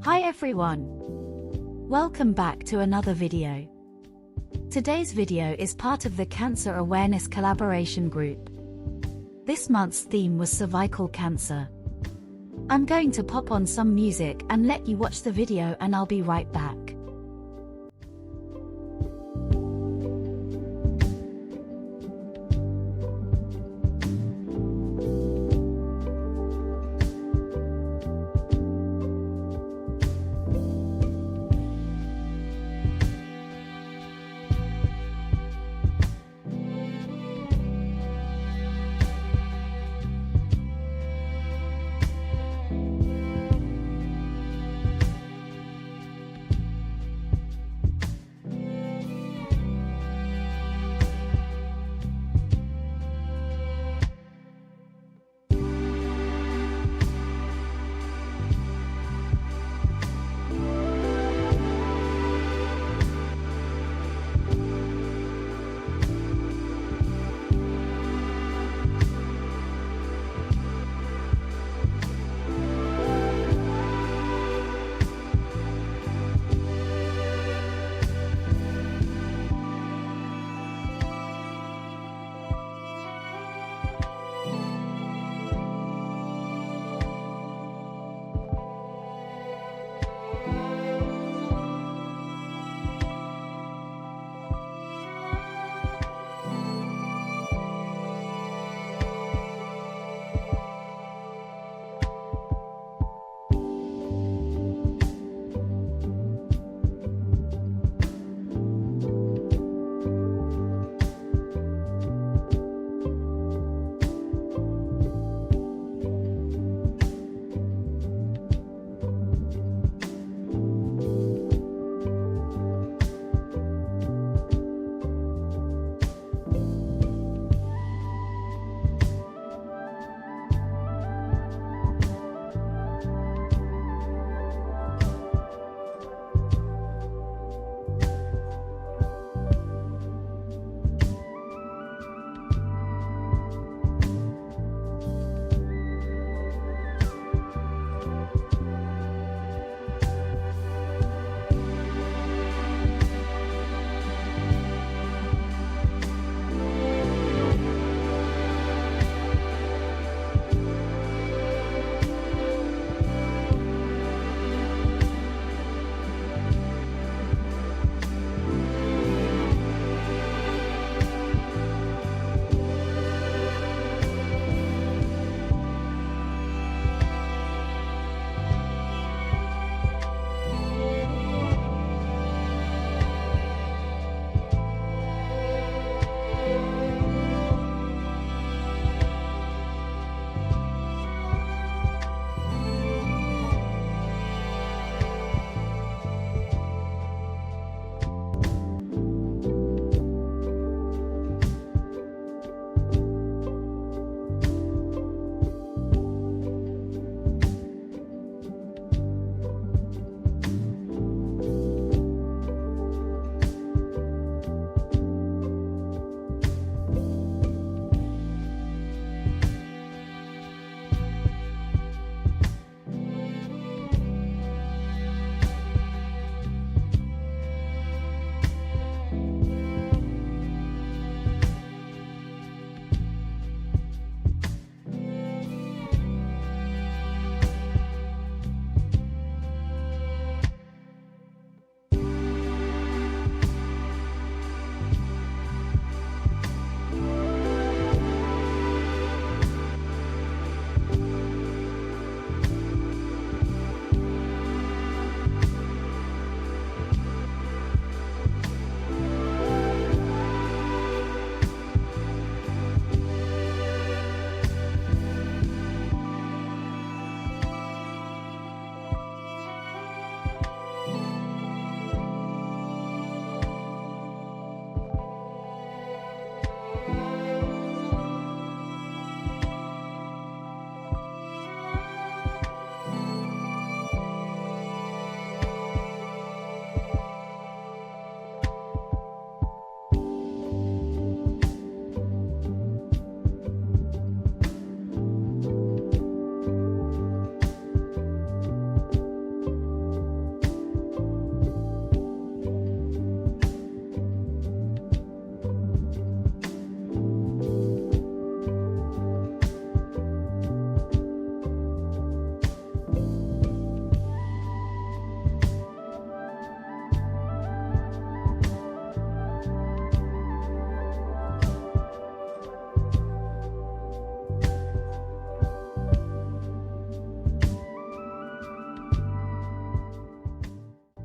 Hi everyone! Welcome back to another video. Today's video is part of the Cancer Awareness Collaboration Group. This month's theme was cervical cancer. I'm going to pop on some music and let you watch the video, and I'll be right back.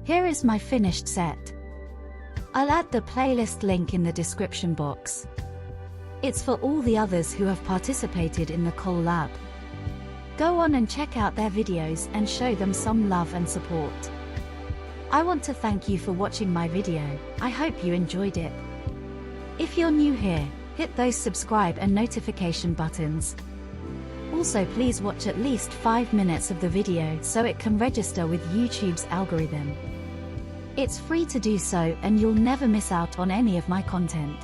Here is my finished set. I'll add the playlist link in the description box. It's for all the others who have participated in the collab. Go on and check out their videos and show them some love and support. I want to thank you for watching my video. I hope you enjoyed it. If you're new here, hit those subscribe and notification buttons. Also, please watch at least 5 minutes of the video so it can register with YouTube's algorithm. It's free to do so and you'll never miss out on any of my content.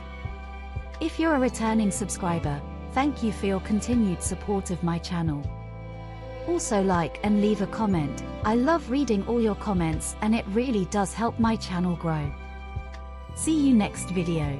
If you're a returning subscriber, thank you for your continued support of my channel. Also like and leave a comment. I love reading all your comments and it really does help my channel grow. See you next video.